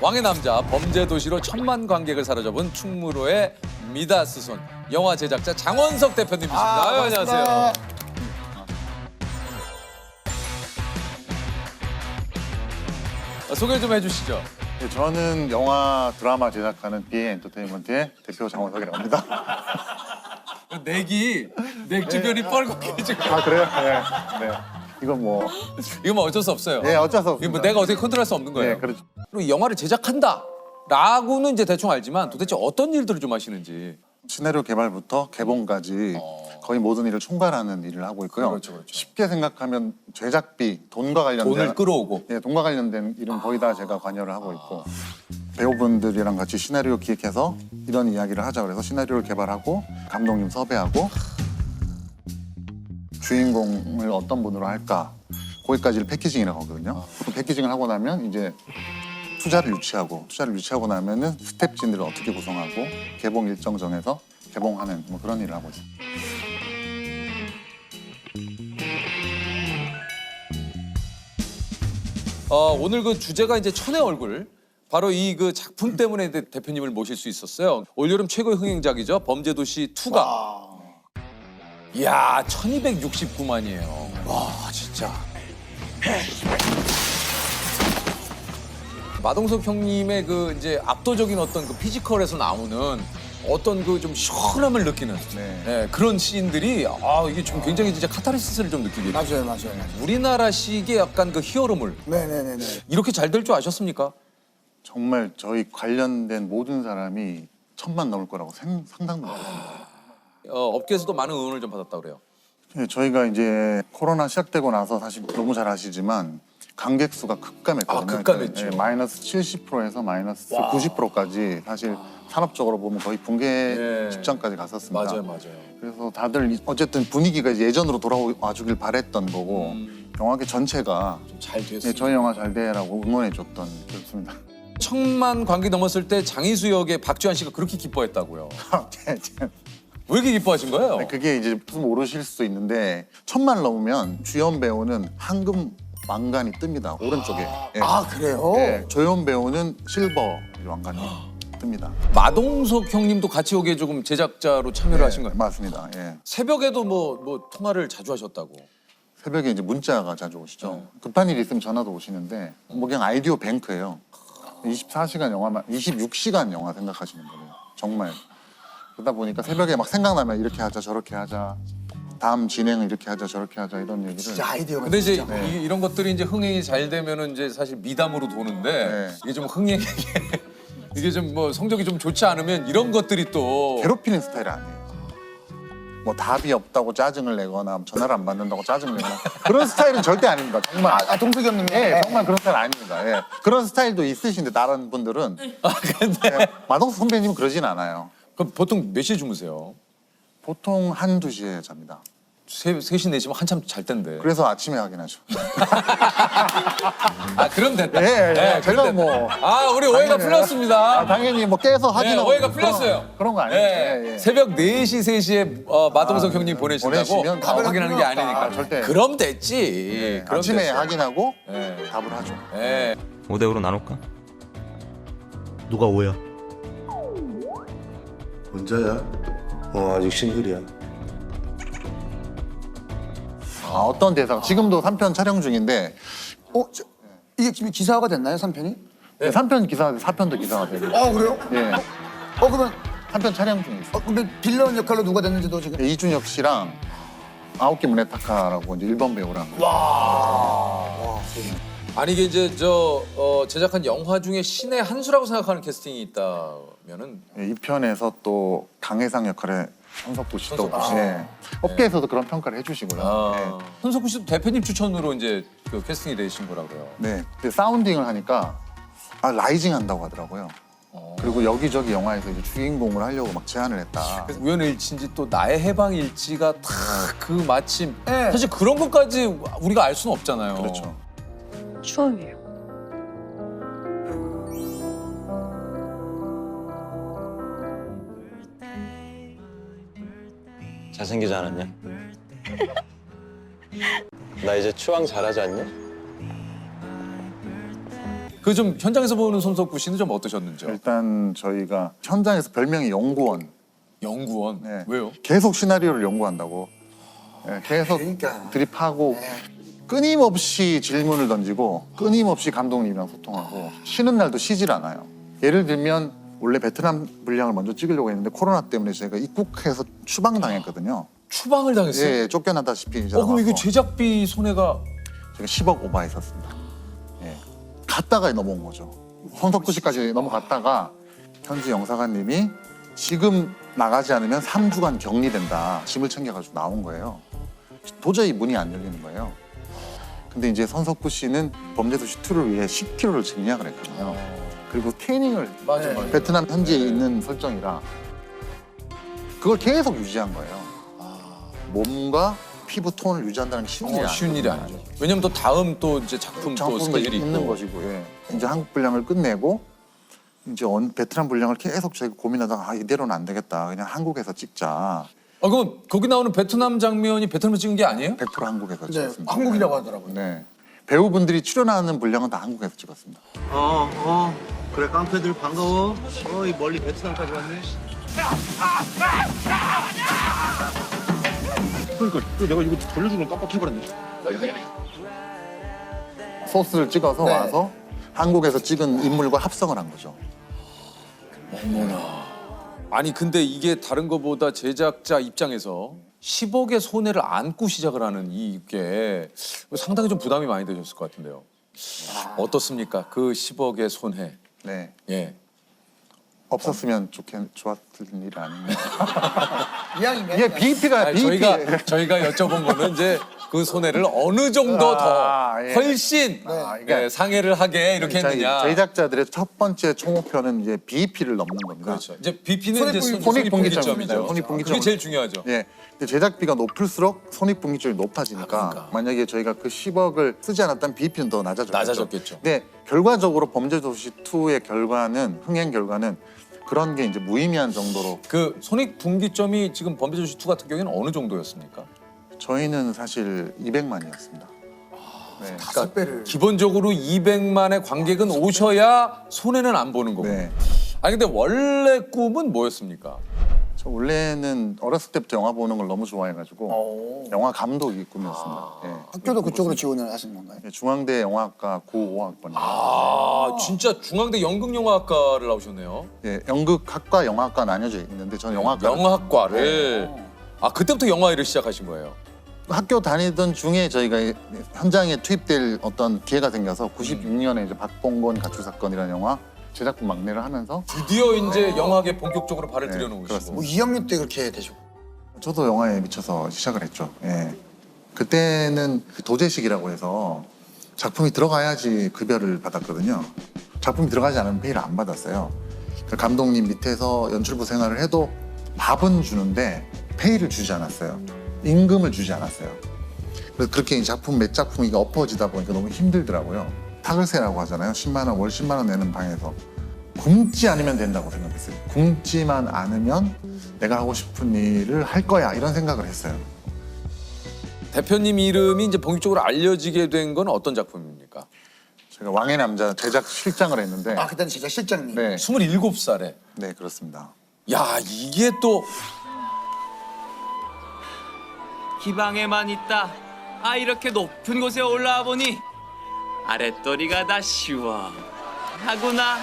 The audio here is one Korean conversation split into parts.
왕의 남자 범죄 도시로 천만 관객을 사로잡은 충무로의 미다스손 영화 제작자 장원석 대표님이십니다. 아유, 안녕하세요. 소개 좀 해주시죠. 네, 저는 영화 드라마 제작하는 BA 엔터테인먼트의 대표 장원석이라고 합니다. 넥 주변이 뻘겋게 지금. 아 그래요? 네. 네. 이건 뭐, 이거 뭐 어쩔 수 없어요. 네 어쩔 수 이거 없습니다. 뭐 내가 어떻게 컨트롤할 수 없는 거예요. 네, 그렇죠. 그리고 이 영화를 제작한다라고는 이제 대충 알지만 도대체 어떤 일들을 좀 하시는지. 시나리오 개발부터 개봉까지 거의 모든 일을 총괄하는 일을 하고 있고요. 그렇죠. 쉽게 생각하면 제작비, 돈과 관련된 돈을 끌어오고. 네, 돈과 관련된 일은 거의 다 제가 관여를 하고 있고 배우분들이랑 같이 시나리오 기획해서 이런 이야기를 하자 그래서 시나리오를 개발하고 감독님 섭외하고 주인공을 어떤 분으로 할까 거기까지를 패키징이라고 하거든요. 보통 패키징을 하고 나면 이제 투자를 유치하고 나면은 스텝진들을 어떻게 구성하고 개봉 일정 정해서 개봉하는 뭐 그런 일을 하고 있습니다. 오늘 그 주제가 이제 천의 얼굴. 바로 이 그 작품 때문에 대표님을 모실 수 있었어요. 올여름 최고의 흥행작이죠. 범죄도시 2가. 이야, 1269만이에요. 와, 진짜. 마동석 형님의 그 이제 압도적인 어떤 그 피지컬에서 나오는 어떤 그 좀 시원함을 느끼는 네, 그런 씬들이 이게 좀 굉장히 진짜 카타르시스를 좀 느끼게 돼요. 맞아요. 우리나라식의 약간 그 히어로물 네네네네. 이렇게 잘 될 줄 아셨습니까? 정말 저희 관련된 모든 사람이 1000만 넘을 거라고 상상도 못했습니다. 업계에서도 많은 응원을 좀 받았다고 그래요. 네, 저희가 이제 코로나 시작되고 나서 사실 너무 잘 아시지만 관객 수가 급감했거든요. 급감했죠. 네, 마이너스 70%에서 마이너스 90%까지 사실 산업적으로 보면 거의 붕괴 직전까지 갔었습니다. 맞아요. 그래서 다들 어쨌든 분위기가 이제 예전으로 돌아와 주길 바랬던 거고 영화계 전체가 잘 됐어요. 네, 저희 영화 잘 돼라고 응원해줬던 그렇습니다. 1000만 관객 넘었을 때 장희수 역의 박주환 씨가 그렇게 기뻐했다고요. 네, 왜 이렇게 기뻐하신 거예요? 그게 이제 좀 모르실 수도 있는데 1000만을 넘으면 주연 배우는 황금 왕관이 뜹니다. 오른쪽에. 예. 아 그래요? 네, 조연 배우는 실버 왕관이 뜹니다. 마동석 형님도 같이 여기에 조금 제작자로 참여를 하신 거예요. 맞습니다. 예. 새벽에도 뭐 통화를 자주 하셨다고. 새벽에 이제 문자가 자주 오시죠. 급한 일 있으면 전화도 오시는데 뭐 그냥 아이디어 뱅크예요. 24시간 영화만 26시간 영화 생각하시는 거예요. 정말. 그러다 보니까 새벽에 막 생각나면 이렇게 하자 저렇게 하자 다음 진행을 이렇게 하자 저렇게 하자 이런 얘기를 진짜 아이디어가. 근데 이제 진짜. 이런 것들이 이제 흥행이 잘 되면은 이제 사실 미담으로 도는데 네. 이게 좀 흥행이 이게 좀 뭐 성적이 좀 좋지 않으면 이런 것들이 또 괴롭히는 스타일이 아니에요. 뭐 답이 없다고 짜증을 내거나 전화를 안 받는다고 짜증을 내거나 그런 스타일은 절대 아닙니다. 정말. 동석이 형님. 예, 정말 그런 스타일 아닙니다. 예. 그런 스타일도 있으신데 다른 분들은 근데 예, 마동석 선배님은 그러진 않아요. 그럼 보통 몇 시에 주무세요? 보통 1, 2시에 잡니다. 3시, 4시면 한참 잘 텐데. 그래서 아침에 하긴 하죠. 그럼 됐다. 예, 그럼 제가 됐다. 뭐 우리 오해가 당연히- 풀렸습니다. 당연히 뭐 깨서 하긴 네, 하고 오해가 풀렸어요. 그런 거 아니에요. 예. 새벽 4시, 3시에 마동석 형님 보내신다고 보내시면 답을 확인하는 게 하긴 아니니까. 절대. 그럼 됐지. 그럼 아침에 됐어. 확인하고 예. 답을 하죠. 예. 5대5로 나눌까? 누가 오야? 혼자야? 아직 싱글이야. 어떤 대사가 지금도 3편 촬영 중인데 이게 지금 기사화가 됐나요 3편이? 3편 기사가 4편도 기사가 되고 그래요? 예. 그러면 3편 촬영 중에 있어요. 근데 빌런 역할로 누가 됐는지도 지금. 이준혁 씨랑 아오키 무네타카라고 이제 일본 배우랑 아니 이게 이제 제작한 영화 중에 신의 한 수라고 생각하는 캐스팅이 있다면은 이 편에서 또 강혜상 역할에 손석구 씨도 예. 업계에서도 그런 평가를 해주시고요. 손석구 씨도 대표님 추천으로 이제 그 캐스팅이 되신 거라고요. 네. 근데 사운딩을 하니까 라이징 한다고 하더라고요. 그리고 여기저기 영화에서 이제 주인공을 하려고 막 제안을 했다. 우연의 일치인지 또 나의 해방 일지가 딱 그 마침 네. 사실 그런 것까지 우리가 알 수는 없잖아요. 그렇죠. 추억이에요. 잘생기지 않았냐? 나 이제 추앙 잘하지 않냐? 그 좀 현장에서 보는 손석구 씨는 좀 어떠셨는지요? 일단 저희가 현장에서 별명이 연구원. 연구원. 네. 왜요? 계속 시나리오를 연구한다고. 네, 계속 그러니까. 드립하고 끊임없이 질문을 던지고 끊임없이 감독님이랑 소통하고 쉬는 날도 쉬질 않아요. 예를 들면 원래 베트남 분량을 먼저 찍으려고 했는데 코로나 때문에 저희가 입국해서 추방당했거든요. 추방을 당했어요? 예, 쫓겨나다시피 이제 그럼 이거 나와서 제작비 손해가 제가 10억 오버했었습니다. 예. 갔다가 넘어온 거죠. 손석구 씨까지 넘어갔다가 현지 영사관님이 지금 나가지 않으면 3주간 격리된다. 짐을 챙겨가지고 나온 거예요. 도저히 문이 안 열리는 거예요. 근데 이제 손석구 씨는 범죄도시 2를 위해 10kg를 증량을 했거든요. 그리고 태닝을 맞아. 베트남 현지에 있는 설정이라 그걸 계속 유지한 거예요. 몸과 피부 톤을 유지한다는 게 쉬운 일이 아니에요. 아니죠. 왜냐면 또 다음 또 이제 작품 또 작품도 스케줄이 있는 있고. 것이고, 예. 이제 한국 분량을 끝내고 이제 베트남 분량을 계속 저희가 고민하다가 아, 이대로는 안 되겠다. 그냥 한국에서 찍자. 아 그럼 거기 나오는 베트남 장면이 베트남에서 찍은 게 아니에요? 100% 한국에서 네, 찍었습니다. 한국이라고 하더라고요. 네. 배우분들이 출연하는 분량은 다 한국에서 찍었습니다. 그래 깡패들 반가워. 이 멀리 베트남까지 왔네. 그러니까 또 내가 이거 돌려주는 거 깜빡해버렸네. 소스를 찍어서 네. 와서 한국에서 찍은 인물과 합성을 한 거죠. 아니 근데 이게 다른 것보다 제작자 입장에서 10억의 손해를 안고 시작을 하는 이게 상당히 좀 부담이 많이 되셨을 것 같은데요. 어떻습니까? 그 10억의 손해. 네. 예. 없었으면 좋았을 일이 아닌가. 이왕이면 이게 BEP가 아니, 저희가 여쭤본 거는 이제 그 손해를 어느 정도 더 예. 훨씬 그러니까 상해를 하게 이렇게 했느냐. 제작자들의 첫 번째 총목표는 이제 BEP를 넘는 겁니다. 그렇죠. 이제 BP는 이제 손익분기점이죠. 손익분기점이죠. 그게 제일 중요하죠. 예. 근데 제작비가 높을수록 손익분기점이 높아지니까 그러니까. 만약에 저희가 그 10억을 쓰지 않았다면 BEP는 더 낮아졌겠죠. 낮아졌겠죠. 근데 결과적으로 범죄도시 2의 결과는 흥행 결과는 그런 게 이제 무의미한 정도로 그 손익분기점이 지금 범죄도시 2 같은 경우에는 어느 정도였습니까? 저희는 사실 200만이었습니다. 네. 5배를. 기본적으로 200만의 관객은 오셔야 손해는 안 보는 거고. 네. 아니 근데 원래 꿈은 뭐였습니까? 저 원래는 어렸을 때부터 영화 보는 걸 너무 좋아해가지고 영화 감독이 꿈이었습니다. 예. 학교도 그쪽으로 지원을 하신 건가요? 예, 중앙대 영화학과 95학번이에요. 아 진짜 중앙대 연극영화학과를 나오셨네요. 예, 연극학과 영화학과 나뉘어져 있는데 저는 영화학과 영화과를. 아 그때부터 영화 일을 시작하신 거예요. 학교 다니던 중에 저희가 현장에 투입될 어떤 기회가 생겨서 96년에 이제 박봉건 가출 사건이라는 영화 제작부 막내를 하면서 드디어 이제 영화계 본격적으로 발을 네, 들여놓으시고. 그렇습니다. 뭐 2학년 때 그렇게 되셨고. 저도 영화에 미쳐서 시작을 했죠. 예. 그때는 그 도제식이라고 해서 작품이 들어가야지 급여를 받았거든요. 작품이 들어가지 않으면 페이를 안 받았어요. 그 감독님 밑에서 연출부 생활을 해도 밥은 주는데 페이를 주지 않았어요. 임금을 주지 않았어요. 그래서 그렇게 작품 몇 작품이 엎어지다 보니까 너무 힘들더라고요. 타글세라고 하잖아요. 10만 원, 월 10만 원 내는 방에서 굶지 않으면 된다고 생각했어요. 굶지만 않으면 내가 하고 싶은 일을 할 거야 이런 생각을 했어요. 대표님 이름이 이제 본격적으로 알려지게 된 건 어떤 작품입니까? 제가 왕의 남자 제작 실장을 했는데 아 그때는 진짜 실장님. 네, 27살에. 네 그렇습니다. 야 이게 또 기방에만 있다. 아 이렇게 높은 곳에 올라와 보니 아랫도리가 다 시원하구나.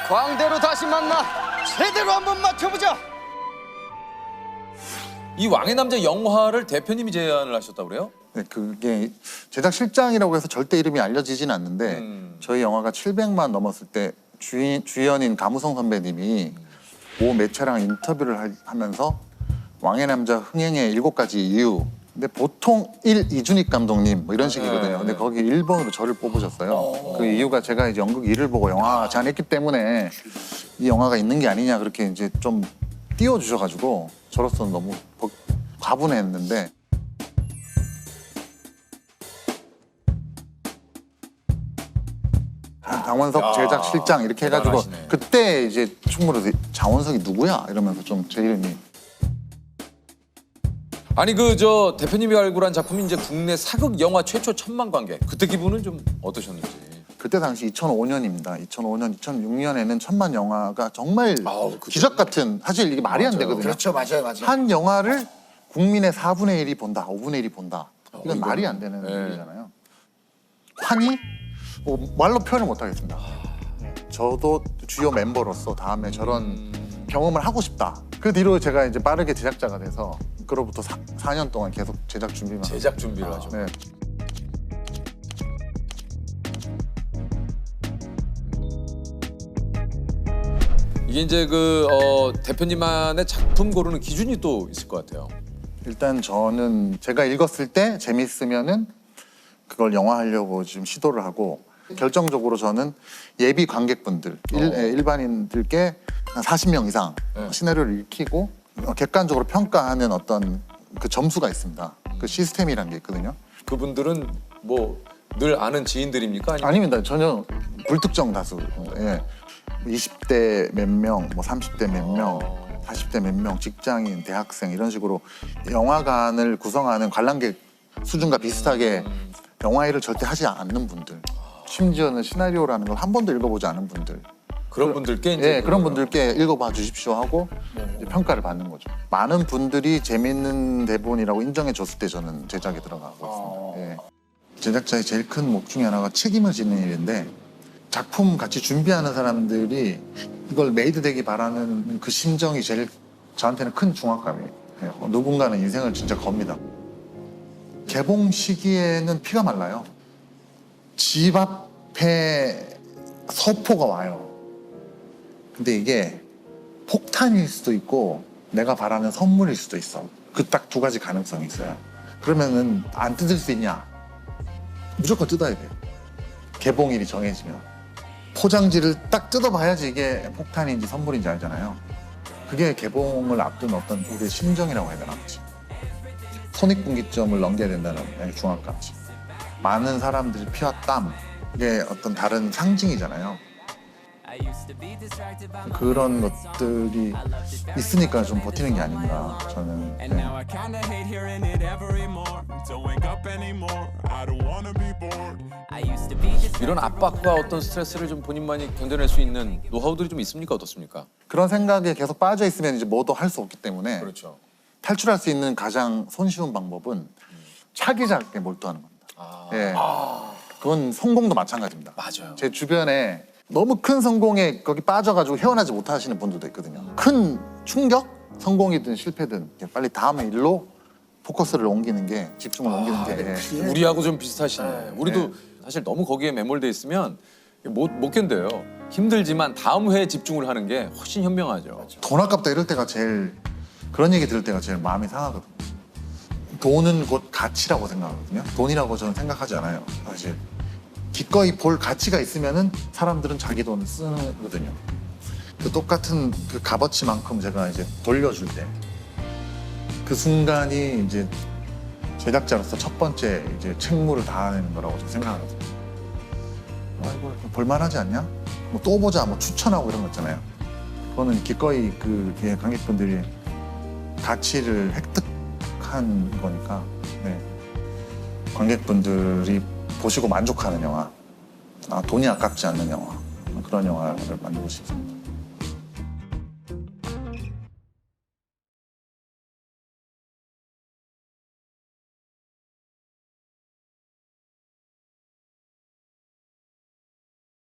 광대로 다시 만나 제대로 한번 맞춰보자. 이 왕의 남자 영화를 대표님이 제안을 하셨다고 그래요? 네, 그게 제작 실장이라고 해서 절대 이름이 알려지진 않는데 저희 영화가 700만 넘었을 때 주연인 가무성 선배님이 모 매체랑 인터뷰를 하면서 왕의 남자 흥행의 7가지 이유. 근데 보통 이준익 감독님 뭐 이런 식이거든요. 근데 거기 1번으로 저를 뽑으셨어요. 그 이유가 제가 이제 연극 1을 보고 영화 제안했기 때문에 이 영화가 있는 게 아니냐 그렇게 이제 좀 띄워주셔가지고 저로서는 너무 과분했는데 장원석 제작 실장 이렇게 해가지고 대단하시네. 그때 이제 충무로 장원석이 누구야 이러면서 좀 제 이름이 아니 그 저 대표님이 발굴한 작품이 이제 국내 사극 영화 최초 1000만 관객. 그때 기분은 좀 어떠셨는지. 그때 당시 2005년입니다. 2005년, 2006년에는 1000만 영화가 정말 기적 같은, 사실 이게 말이 안 되거든요. 그렇죠, 맞아요. 한 영화를 국민의 4분의 1이 본다, 5분의 1이 본다. 이건 말이 안 되는 일이잖아요. 환희? 말로 표현을 못 하겠습니다. 저도 주요 멤버로서 다음에 저런 경험을 하고 싶다. 그 뒤로 제가 이제 빠르게 제작자가 돼서 그로부터 4년 동안 계속 제작 준비만 제작 준비를 하죠. 네. 이게 이제 그 대표님만의 작품 고르는 기준이 또 있을 것 같아요. 일단 저는 제가 읽었을 때 재밌으면은 그걸 영화하려고 지금 시도를 하고, 결정적으로 저는 예비 관객분들, 일반인들께 한 40명 이상 시나리오를 읽히고 객관적으로 평가하는 어떤 그 점수가 있습니다. 그 시스템이라는 게 있거든요. 그분들은 뭐 늘 아는 지인들입니까? 아니면 아닙니다. 전혀 불특정 다수. 예. 20대 몇 명, 뭐 30대 몇 명, 40대 몇 명, 직장인, 대학생 이런 식으로 영화관을 구성하는 관람객 수준과 비슷하게 영화일을 절대 하지 않는 분들, 심지어는 시나리오라는 걸 한 번도 읽어보지 않은 분들, 그런 분들께 이제 그런 분들께 읽어봐 주십시오 하고 이제 평가를 받는 거죠. 많은 분들이 재밌는 대본이라고 인정해 줬을 때 저는 제작에 들어가고 있습니다. 예. 제작자의 제일 큰 목 중에 하나가 책임을 지는 일인데, 작품 같이 준비하는 사람들이 이걸 메이드 되기 바라는 그 심정이 제일 저한테는 큰 중압감이에요. 예. 누군가는 인생을 진짜 겁니다. 개봉 시기에는 피가 말라요. 집 앞에 서포가 와요. 근데 이게 폭탄일 수도 있고 내가 바라는 선물일 수도 있어. 그 딱 두 가지 가능성이 있어요. 그러면은 안 뜯을 수 있냐? 무조건 뜯어야 돼. 개봉일이 정해지면 포장지를 딱 뜯어봐야지 이게 폭탄인지 선물인지 알잖아요. 그게 개봉을 앞둔 어떤 우리의 심정이라고 해야 되나? 손익분기점을 넘겨야 된다는 중압감. 많은 사람들이 피와 땀, 이게 어떤 다른 상징이잖아요. 그런 것들이 있으니까 좀 버티는 게 아닌가 저는. 네. 이런 압박과 어떤 스트레스를 좀 본인만이 견뎌낼 수 있는 노하우들이 좀 있습니까? 어떻습니까? 그런 생각에 계속 빠져 있으면 이제 뭐도 할 수 없기 때문에 그렇죠. 탈출할 수 있는 가장 손쉬운 방법은 차기작에 몰두하는 겁니다. 예. 그건 성공도 마찬가지입니다. 맞아요. 제 주변에 너무 큰 성공에 거기 빠져가지고 헤어나지 못하시는 분들도 있거든요. 큰 충격? 성공이든 실패든 빨리 다음 일로 포커스를 옮기는 게, 집중을 옮기는 게. 우리하고 좀 비슷하시네. 우리도 사실 너무 거기에 매몰돼 있으면 못 견뎌요. 힘들지만 다음 회에 집중을 하는 게 훨씬 현명하죠. 돈 아깝다 이럴 때가 제일, 그런 얘기 들을 때가 제일 마음이 상하거든요. 돈은 곧 가치라고 생각하거든요. 돈이라고 저는 생각하지 않아요. 사실 기꺼이 볼 가치가 있으면은 사람들은 자기 돈을 쓰거든요. 그 똑같은 그 값어치만큼 제가 이제 돌려줄 때, 그 순간이 이제 제작자로서 첫 번째 이제 책무를 다하는 거라고 저는 생각하거든요. 이거 볼만하지 않냐? 뭐 또 보자, 뭐 추천하고 이런 거 있잖아요. 그거는 기꺼이 그 관객분들이 가치를 획득한 거니까, 네. 관객분들이 보시고 만족하는 영화, 돈이 아깝지 않는 영화, 그런 영화를 만들고 싶습니다.